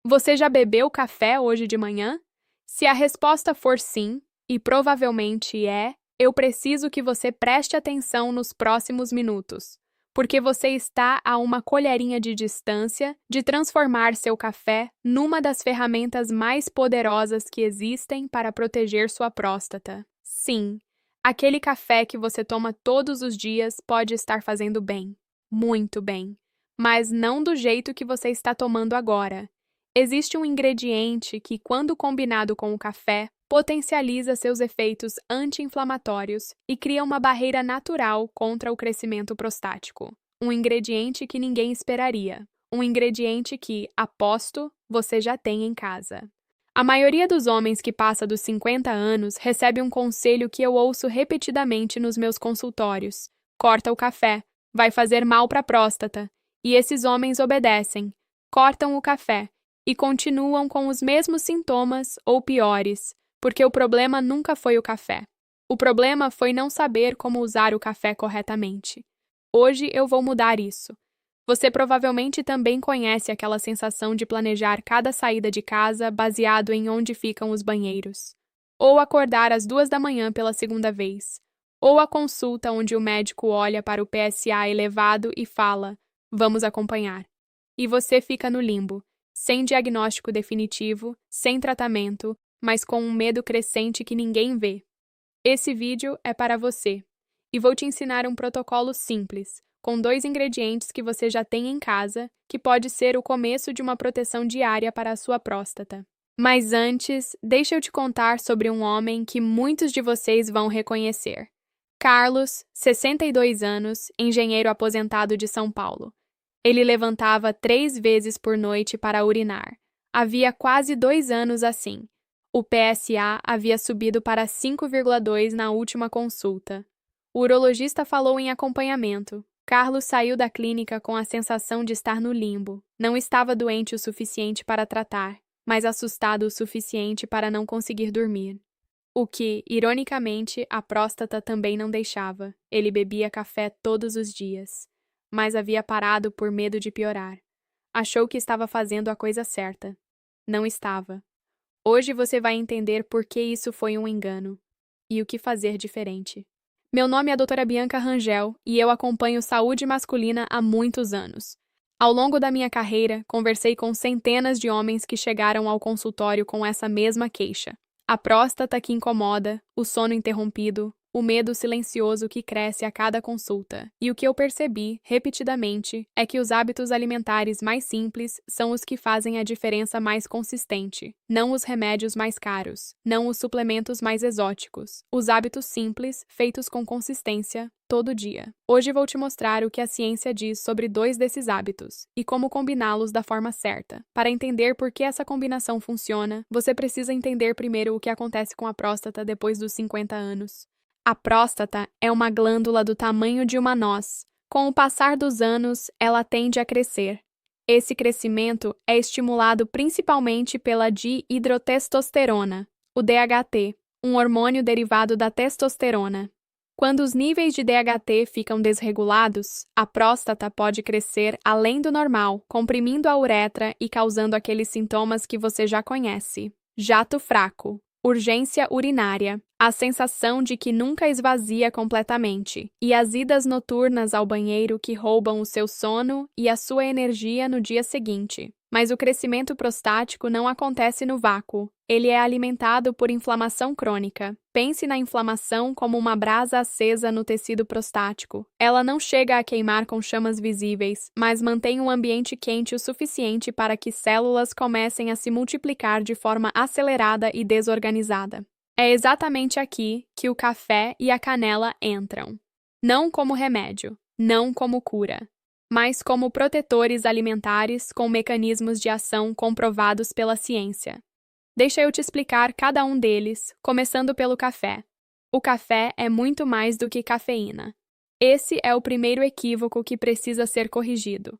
Você já bebeu café hoje de manhã? Se a resposta for sim, e provavelmente é, eu preciso que você preste atenção nos próximos minutos, porque você está a uma colherinha de distância de transformar seu café numa das ferramentas mais poderosas que existem para proteger sua próstata. Sim, aquele café que você toma todos os dias pode estar fazendo bem, muito bem, mas não do jeito que você está tomando agora. Existe um ingrediente que, quando combinado com o café, potencializa seus efeitos anti-inflamatórios e cria uma barreira natural contra o crescimento prostático. Um ingrediente que ninguém esperaria. Um ingrediente que, aposto, você já tem em casa. A maioria dos homens que passa dos 50 anos recebe um conselho que eu ouço repetidamente nos meus consultórios: corta o café, vai fazer mal para a próstata. E esses homens obedecem, cortam o café e continuam com os mesmos sintomas ou piores, porque o problema nunca foi o café. O problema foi não saber como usar o café corretamente. Hoje eu vou mudar isso. Você provavelmente também conhece aquela sensação de planejar cada saída de casa baseado em onde ficam os banheiros. Ou acordar às 2 da manhã pela segunda vez. Ou a consulta onde o médico olha para o PSA elevado e fala: vamos acompanhar. E você fica no limbo, sem diagnóstico definitivo, sem tratamento, mas com um medo crescente que ninguém vê. Esse vídeo é para você, e vou te ensinar um protocolo simples, com 2 ingredientes que você já tem em casa, que pode ser o começo de uma proteção diária para a sua próstata. Mas antes, deixa eu te contar sobre um homem que muitos de vocês vão reconhecer. Carlos, 62 anos, engenheiro aposentado de São Paulo. Ele levantava 3 vezes por noite para urinar. Havia quase 2 anos assim. O PSA havia subido para 5,2 na última consulta. O urologista falou em acompanhamento. Carlos saiu da clínica com a sensação de estar no limbo. Não estava doente o suficiente para tratar, mas assustado o suficiente para não conseguir dormir. O que, ironicamente, a próstata também não deixava. Ele bebia café todos os dias, mas havia parado por medo de piorar. Achou que estava fazendo a coisa certa. Não estava. Hoje você vai entender por que isso foi um engano e o que fazer diferente. Meu nome é a doutora Bianca Rangel e eu acompanho saúde masculina há muitos anos. Ao longo da minha carreira, conversei com centenas de homens que chegaram ao consultório com essa mesma queixa. A próstata que incomoda, o sono interrompido, o medo silencioso que cresce a cada consulta. E o que eu percebi, repetidamente, é que os hábitos alimentares mais simples são os que fazem a diferença mais consistente. Não os remédios mais caros, não os suplementos mais exóticos. Os hábitos simples, feitos com consistência, todo dia. Hoje vou te mostrar o que a ciência diz sobre 2 desses hábitos e como combiná-los da forma certa. Para entender por que essa combinação funciona, você precisa entender primeiro o que acontece com a próstata depois dos 50 anos. A próstata é uma glândula do tamanho de uma noz. Com o passar dos anos, ela tende a crescer. Esse crescimento é estimulado principalmente pela dihidrotestosterona, o DHT, um hormônio derivado da testosterona. Quando os níveis de DHT ficam desregulados, a próstata pode crescer além do normal, comprimindo a uretra e causando aqueles sintomas que você já conhece: jato fraco, urgência urinária, a sensação de que nunca esvazia completamente, e as idas noturnas ao banheiro que roubam o seu sono e a sua energia no dia seguinte. Mas o crescimento prostático não acontece no vácuo. Ele é alimentado por inflamação crônica. Pense na inflamação como uma brasa acesa no tecido prostático. Ela não chega a queimar com chamas visíveis, mas mantém um ambiente quente o suficiente para que células comecem a se multiplicar de forma acelerada e desorganizada. É exatamente aqui que o café e a canela entram. Não como remédio, não como cura, mas como protetores alimentares com mecanismos de ação comprovados pela ciência. Deixa eu te explicar cada um deles, começando pelo café. O café é muito mais do que cafeína. Esse é o primeiro equívoco que precisa ser corrigido.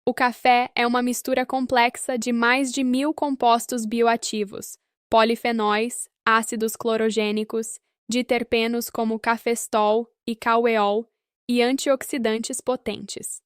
O café é uma mistura complexa de mais de 1000 compostos bioativos, polifenóis, ácidos clorogênicos, diterpenos como cafestol e caueol e antioxidantes potentes.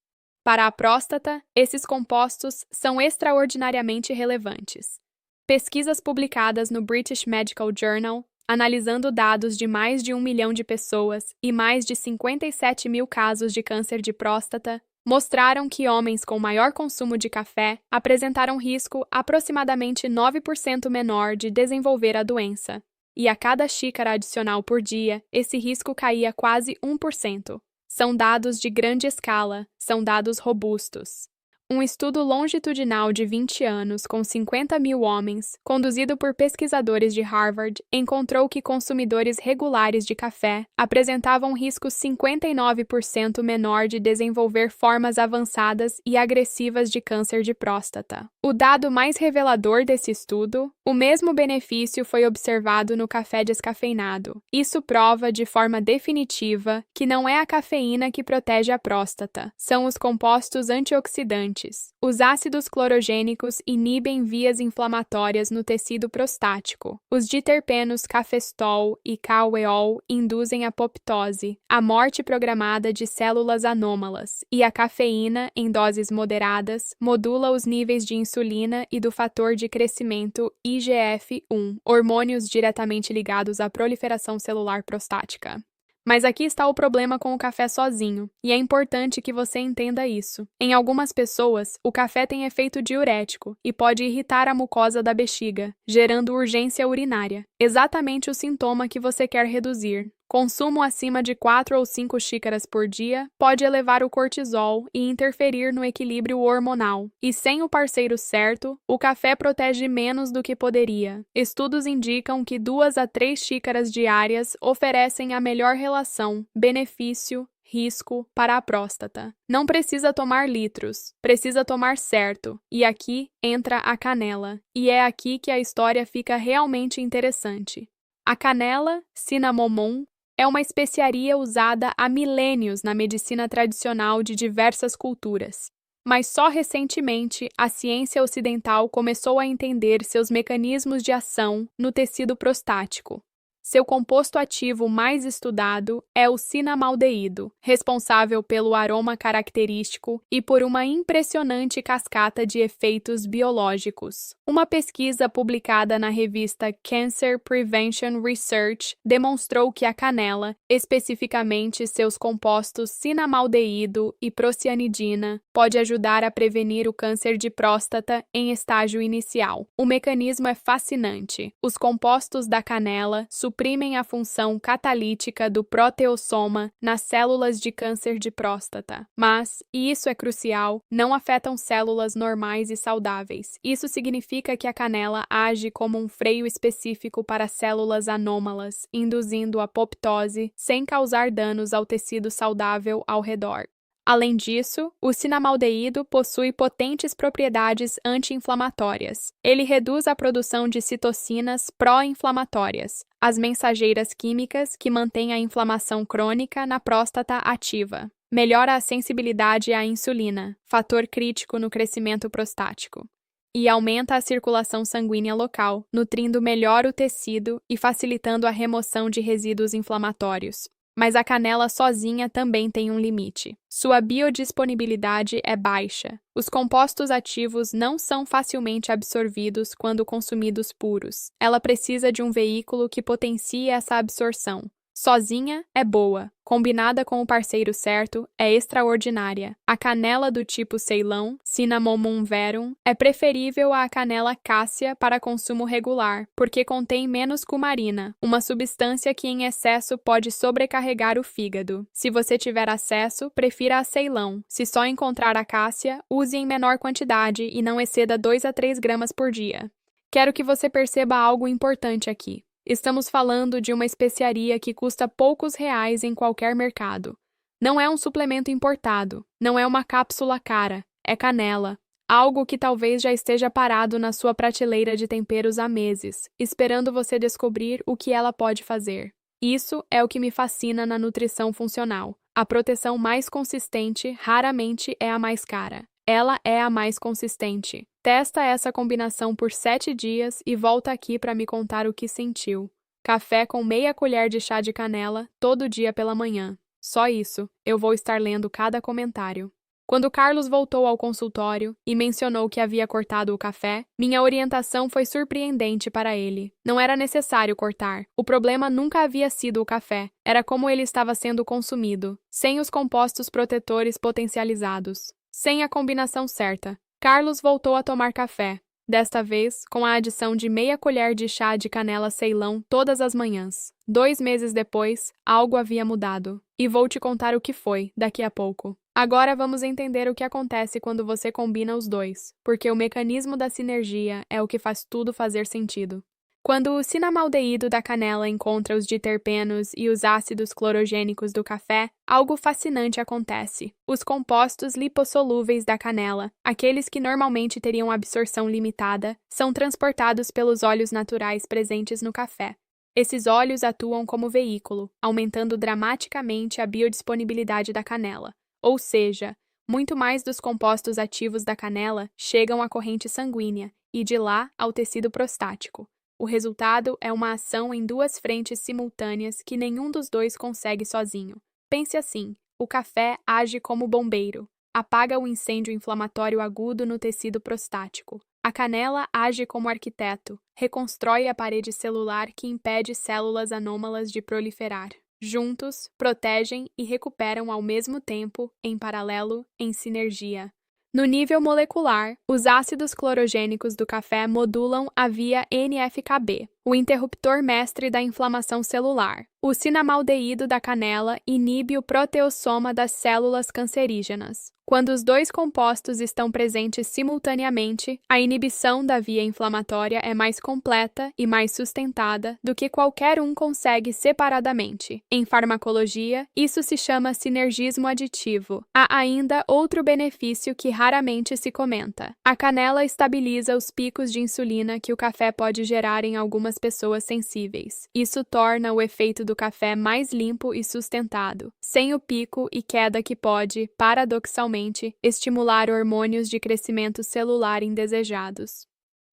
Para a próstata, esses compostos são extraordinariamente relevantes. Pesquisas publicadas no British Medical Journal, analisando dados de mais de 1 milhão de pessoas e mais de 57 mil casos de câncer de próstata, mostraram que homens com maior consumo de café apresentaram risco aproximadamente 9% menor de desenvolver a doença, e a cada xícara adicional por dia, esse risco caía quase 1%. São dados de grande escala, são dados robustos. Um estudo longitudinal de 20 anos com 50 mil homens, conduzido por pesquisadores de Harvard, encontrou que consumidores regulares de café apresentavam risco 59% menor de desenvolver formas avançadas e agressivas de câncer de próstata. O dado mais revelador desse estudo, o mesmo benefício foi observado no café descafeinado. Isso prova de forma definitiva que não é a cafeína que protege a próstata, são os compostos antioxidantes. Os ácidos clorogênicos inibem vias inflamatórias no tecido prostático. Os diterpenos cafestol e CaOeol induzem apoptose, a morte programada de células anômalas, e a cafeína, em doses moderadas, modula os níveis de insulina e do fator de crescimento IGF-1, hormônios diretamente ligados à proliferação celular prostática. Mas aqui está o problema com o café sozinho, e é importante que você entenda isso. Em algumas pessoas, o café tem efeito diurético e pode irritar a mucosa da bexiga, gerando urgência urinária, exatamente o sintoma que você quer reduzir. Consumo acima de 4 ou 5 xícaras por dia pode elevar o cortisol e interferir no equilíbrio hormonal. E sem o parceiro certo, o café protege menos do que poderia. Estudos indicam que 2 a 3 xícaras diárias oferecem a melhor relação benefício-risco para a próstata. Não precisa tomar litros, precisa tomar certo. E aqui entra a canela. E é aqui que a história fica realmente interessante. A canela, cinnamomum, é uma especiaria usada há milênios na medicina tradicional de diversas culturas. Mas só recentemente a ciência ocidental começou a entender seus mecanismos de ação no tecido prostático. Seu composto ativo mais estudado é o cinnamaldeído, responsável pelo aroma característico e por uma impressionante cascata de efeitos biológicos. Uma pesquisa publicada na revista Cancer Prevention Research demonstrou que a canela, especificamente seus compostos cinnamaldeído e procianidina, pode ajudar a prevenir o câncer de próstata em estágio inicial. O mecanismo é fascinante. Os compostos da canela suprimem a função catalítica do proteossoma nas células de câncer de próstata. Mas, e isso é crucial, não afetam células normais e saudáveis. Isso significa que a canela age como um freio específico para células anômalas, induzindo apoptose sem causar danos ao tecido saudável ao redor. Além disso, o cinnamaldeído possui potentes propriedades anti-inflamatórias. Ele reduz a produção de citocinas pró-inflamatórias, as mensageiras químicas que mantêm a inflamação crônica na próstata ativa. Melhora a sensibilidade à insulina, fator crítico no crescimento prostático. E aumenta a circulação sanguínea local, nutrindo melhor o tecido e facilitando a remoção de resíduos inflamatórios. Mas a canela sozinha também tem um limite. Sua biodisponibilidade é baixa. Os compostos ativos não são facilmente absorvidos quando consumidos puros. Ela precisa de um veículo que potencie essa absorção. Sozinha é boa, combinada com o parceiro certo, é extraordinária. A canela do tipo Ceylão, Cinnamomum verum, é preferível à canela cássia para consumo regular, porque contém menos cumarina, uma substância que em excesso pode sobrecarregar o fígado. Se você tiver acesso, prefira a Ceylão. Se só encontrar a cássia, use em menor quantidade e não exceda 2 a 3 gramas por dia. Quero que você perceba algo importante aqui. Estamos falando de uma especiaria que custa poucos reais em qualquer mercado. Não é um suplemento importado, não é uma cápsula cara, é canela. Algo que talvez já esteja parado na sua prateleira de temperos há meses, esperando você descobrir o que ela pode fazer. Isso é o que me fascina na nutrição funcional. A proteção mais consistente raramente é a mais cara. Ela é a mais consistente. Testa essa combinação por 7 dias e volta aqui para me contar o que sentiu. Café com meia colher de chá de canela, todo dia pela manhã. Só isso, eu vou estar lendo cada comentário. Quando Carlos voltou ao consultório e mencionou que havia cortado o café, minha orientação foi surpreendente para ele. Não era necessário cortar. O problema nunca havia sido o café. Era como ele estava sendo consumido, sem os compostos protetores potencializados, sem a combinação certa. Carlos voltou a tomar café, desta vez com a adição de meia colher de chá de canela Ceilão todas as manhãs. 2 meses depois, algo havia mudado. E vou te contar o que foi, daqui a pouco. Agora vamos entender o que acontece quando você combina os dois, porque o mecanismo da sinergia é o que faz tudo fazer sentido. Quando o cinnamaldeído da canela encontra os diterpenos e os ácidos clorogênicos do café, algo fascinante acontece. Os compostos lipossolúveis da canela, aqueles que normalmente teriam absorção limitada, são transportados pelos óleos naturais presentes no café. Esses óleos atuam como veículo, aumentando dramaticamente a biodisponibilidade da canela. Ou seja, muito mais dos compostos ativos da canela chegam à corrente sanguínea e de lá ao tecido prostático. O resultado é uma ação em 2 frentes simultâneas que nenhum dos dois consegue sozinho. Pense assim: o café age como bombeiro, apaga o incêndio inflamatório agudo no tecido prostático. A canela age como arquiteto, reconstrói a parede celular que impede células anômalas de proliferar. Juntos, protegem e recuperam ao mesmo tempo, em paralelo, em sinergia. No nível molecular, os ácidos clorogênicos do café modulam a via NF-κB, o interruptor mestre da inflamação celular. O cinnamaldeído da canela inibe o proteossoma das células cancerígenas. Quando os dois compostos estão presentes simultaneamente, a inibição da via inflamatória é mais completa e mais sustentada do que qualquer um consegue separadamente. Em farmacologia, isso se chama sinergismo aditivo. Há ainda outro benefício que raramente se comenta. A canela estabiliza os picos de insulina que o café pode gerar em algumas pessoas sensíveis. Isso torna o efeito do café mais limpo e sustentado, sem o pico e queda que pode, paradoxalmente, estimular hormônios de crescimento celular indesejados.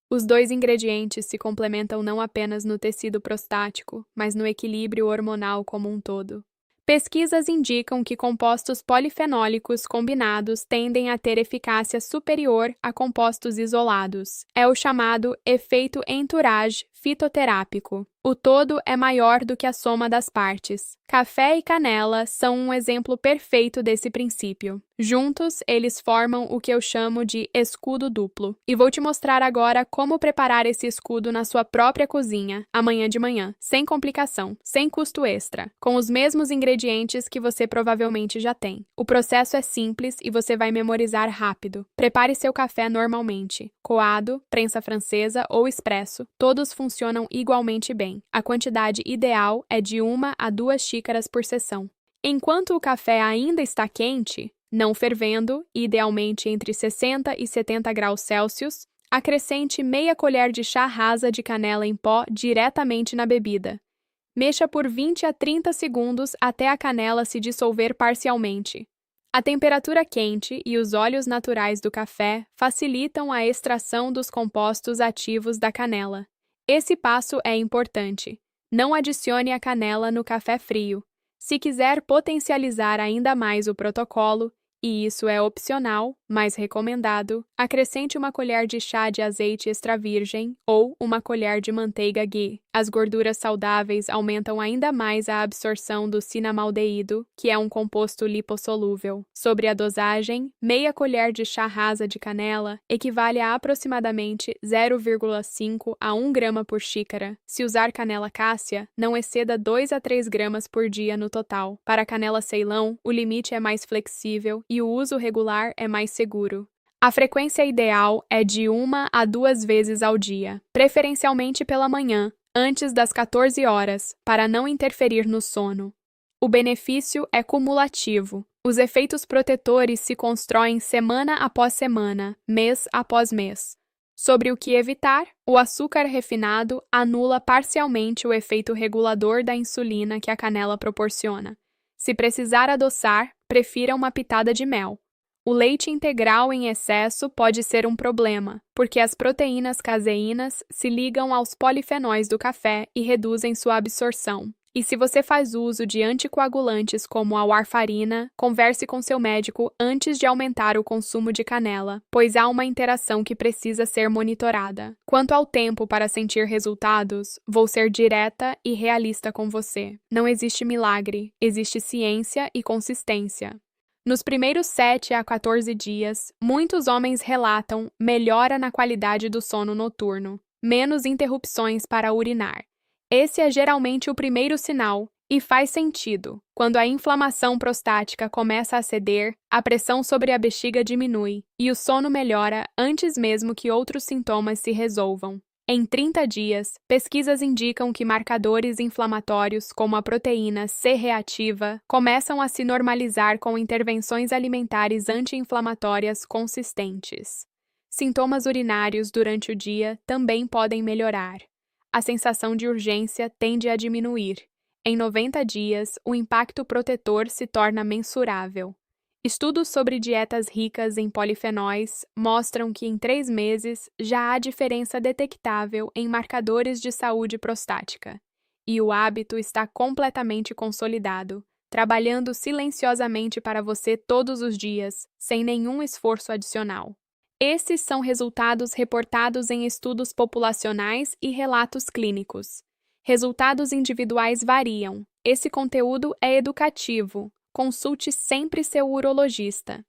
Os dois ingredientes se complementam não apenas no tecido prostático, mas no equilíbrio hormonal como um todo. Pesquisas indicam que compostos polifenólicos combinados tendem a ter eficácia superior a compostos isolados. É o chamado efeito entourage fitoterápico. O todo é maior do que a soma das partes. Café e canela são um exemplo perfeito desse princípio. Juntos, eles formam o que eu chamo de escudo duplo. E vou te mostrar agora como preparar esse escudo na sua própria cozinha, amanhã de manhã, sem complicação, sem custo extra, com os mesmos ingredientes que você provavelmente já tem. O processo é simples e você vai memorizar rápido. Prepare seu café normalmente. Coado, prensa francesa ou expresso, todos funcionam igualmente bem. A quantidade ideal é de 1 a 2 xícaras por sessão. Enquanto o café ainda está quente, não fervendo, idealmente entre 60 e 70 graus Celsius, acrescente meia colher de chá rasa de canela em pó diretamente na bebida. Mexa por 20 a 30 segundos até a canela se dissolver parcialmente. A temperatura quente e os óleos naturais do café facilitam a extração dos compostos ativos da canela. Esse passo é importante. Não adicione a canela no café frio. Se quiser potencializar ainda mais o protocolo, e isso é opcional, mas recomendado, acrescente 1 colher de chá de azeite extra virgem ou 1 colher de manteiga ghee. As gorduras saudáveis aumentam ainda mais a absorção do cinnamaldeído, que é um composto lipossolúvel. Sobre a dosagem, meia colher de chá rasa de canela equivale a aproximadamente 0,5 a 1 grama por xícara. Se usar canela cássia, não exceda 2 a 3 gramas por dia no total. Para a canela Ceilão, o limite é mais flexível e o uso regular é mais seguro. A frequência ideal é de 1 a 2 vezes ao dia, preferencialmente pela manhã, antes das 14 horas, para não interferir no sono. O benefício é cumulativo. Os efeitos protetores se constroem semana após semana, mês após mês. Sobre o que evitar, o açúcar refinado anula parcialmente o efeito regulador da insulina que a canela proporciona. Se precisar adoçar, prefira uma pitada de mel. O leite integral em excesso pode ser um problema, porque as proteínas caseínas se ligam aos polifenóis do café e reduzem sua absorção. E se você faz uso de anticoagulantes como a warfarina, converse com seu médico antes de aumentar o consumo de canela, pois há uma interação que precisa ser monitorada. Quanto ao tempo para sentir resultados, vou ser direta e realista com você. Não existe milagre, existe ciência e consistência. Nos primeiros 7 a 14 dias, muitos homens relatam melhora na qualidade do sono noturno, menos interrupções para urinar. Esse é geralmente o primeiro sinal, e faz sentido. Quando a inflamação prostática começa a ceder, a pressão sobre a bexiga diminui, e o sono melhora antes mesmo que outros sintomas se resolvam. Em 30 dias, pesquisas indicam que marcadores inflamatórios como a proteína C reativa começam a se normalizar com intervenções alimentares anti-inflamatórias consistentes. Sintomas urinários durante o dia também podem melhorar. A sensação de urgência tende a diminuir. Em 90 dias, o impacto protetor se torna mensurável. Estudos sobre dietas ricas em polifenóis mostram que em 3 meses já há diferença detectável em marcadores de saúde prostática. E o hábito está completamente consolidado, trabalhando silenciosamente para você todos os dias, sem nenhum esforço adicional. Esses são resultados reportados em estudos populacionais e relatos clínicos. Resultados individuais variam. Esse conteúdo é educativo. Consulte sempre seu urologista.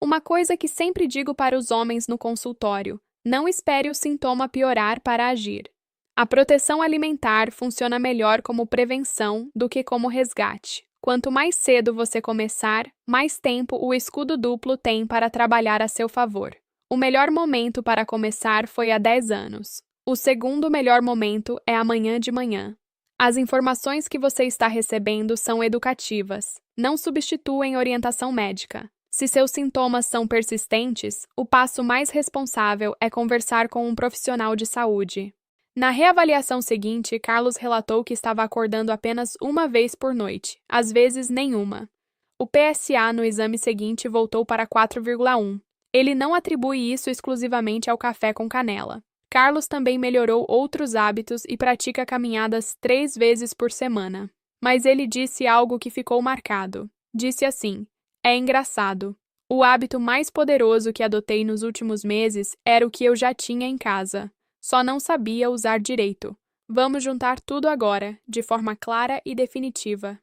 Uma coisa que sempre digo para os homens no consultório: não espere o sintoma piorar para agir. A proteção alimentar funciona melhor como prevenção do que como resgate. Quanto mais cedo você começar, mais tempo o escudo duplo tem para trabalhar a seu favor. O melhor momento para começar foi há 10 anos. O segundo melhor momento é amanhã de manhã. As informações que você está recebendo são educativas. Não substituem orientação médica. Se seus sintomas são persistentes, o passo mais responsável é conversar com um profissional de saúde. Na reavaliação seguinte, Carlos relatou que estava acordando apenas uma vez por noite, às vezes nenhuma. O PSA no exame seguinte voltou para 4,1. Ele não atribui isso exclusivamente ao café com canela. Carlos também melhorou outros hábitos e pratica caminhadas 3 vezes por semana. Mas ele disse algo que ficou marcado. Disse assim: "É engraçado. O hábito mais poderoso que adotei nos últimos meses era o que eu já tinha em casa. Só não sabia usar direito. Vamos juntar tudo agora, de forma clara e definitiva.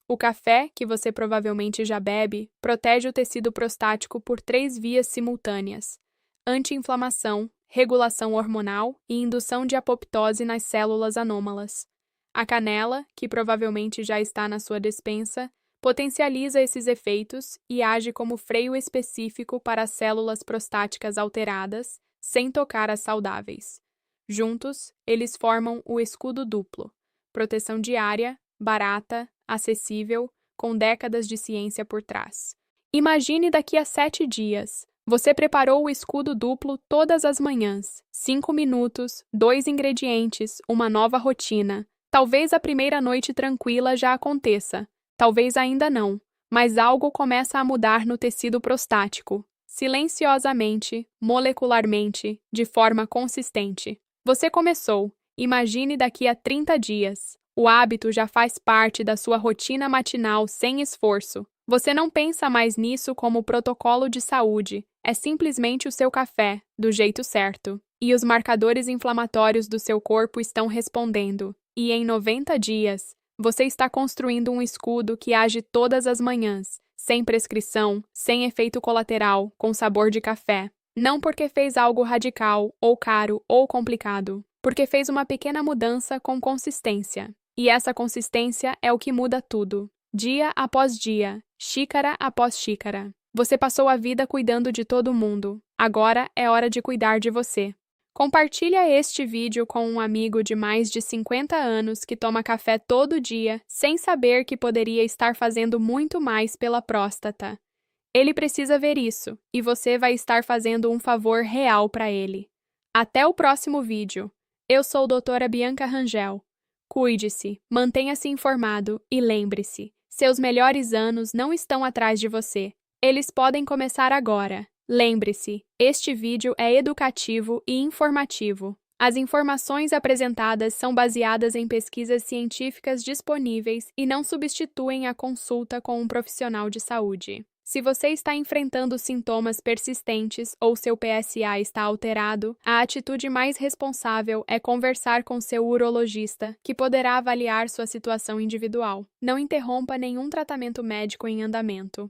O café, que você provavelmente já bebe, protege o tecido prostático por 3 vias simultâneas: anti-inflamação, regulação hormonal e indução de apoptose nas células anômalas. A canela, que provavelmente já está na sua despensa, potencializa esses efeitos e age como freio específico para as células prostáticas alteradas, sem tocar as saudáveis. Juntos, eles formam o escudo duplo: proteção diária, barata, acessível, com décadas de ciência por trás. Imagine daqui a 7 dias. Você preparou o escudo duplo todas as manhãs. 5 minutos, 2 ingredientes, uma nova rotina. Talvez a primeira noite tranquila já aconteça. Talvez ainda não. Mas algo começa a mudar no tecido prostático. Silenciosamente, molecularmente, de forma consistente. Você começou. Imagine daqui a 30 dias. O hábito já faz parte da sua rotina matinal sem esforço. Você não pensa mais nisso como protocolo de saúde. É simplesmente o seu café, do jeito certo. E os marcadores inflamatórios do seu corpo estão respondendo. E em 90 dias, você está construindo um escudo que age todas as manhãs, sem prescrição, sem efeito colateral, com sabor de café. Não porque fez algo radical, ou caro, ou complicado. Porque fez uma pequena mudança com consistência. E essa consistência é o que muda tudo. Dia após dia, xícara após xícara. Você passou a vida cuidando de todo mundo. Agora é hora de cuidar de você. Compartilha este vídeo com um amigo de mais de 50 anos que toma café todo dia, sem saber que poderia estar fazendo muito mais pela próstata. Ele precisa ver isso, e você vai estar fazendo um favor real para ele. Até o próximo vídeo. Eu sou a doutora Bianca Rangel. Cuide-se, mantenha-se informado e lembre-se, seus melhores anos não estão atrás de você. Eles podem começar agora. Lembre-se, este vídeo é educativo e informativo. As informações apresentadas são baseadas em pesquisas científicas disponíveis e não substituem a consulta com um profissional de saúde. Se você está enfrentando sintomas persistentes ou seu PSA está alterado, a atitude mais responsável é conversar com seu urologista, que poderá avaliar sua situação individual. Não interrompa nenhum tratamento médico em andamento.